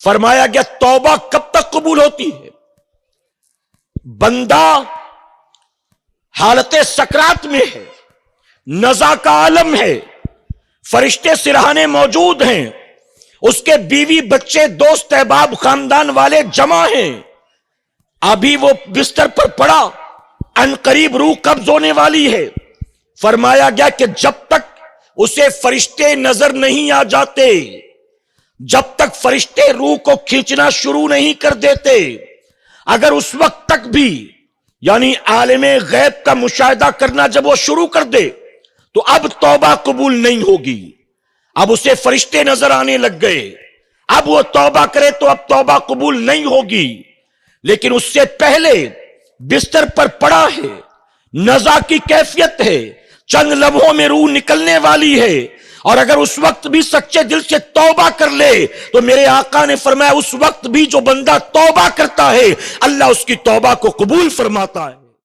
فرمایا گیا توبہ کب تک قبول ہوتی ہے؟ بندہ حالت سکرات میں ہے، نزع کا عالم ہے، فرشتے سرہانے موجود ہیں، اس کے بیوی بچے دوست احباب خاندان والے جمع ہیں، ابھی وہ بستر پر پڑا، ان قریب روح قبض ہونے والی ہے۔ فرمایا گیا کہ جب تک اسے فرشتے نظر نہیں آ جاتے، جب تک فرشتے روح کو کھینچنا شروع نہیں کر دیتے، اگر اس وقت تک بھی یعنی عالم غیب کا مشاہدہ کرنا جب وہ شروع کر دے تو اب توبہ قبول نہیں ہوگی۔ اب اسے فرشتے نظر آنے لگ گئے، اب وہ توبہ کرے تو اب توبہ قبول نہیں ہوگی، لیکن اس سے پہلے بستر پر پڑا ہے، نزع کی کیفیت ہے، چند لمحوں میں روح نکلنے والی ہے، اور اگر اس وقت بھی سچے دل سے توبہ کر لے تو میرے آقا نے فرمایا اس وقت بھی جو بندہ توبہ کرتا ہے اللہ اس کی توبہ کو قبول فرماتا ہے۔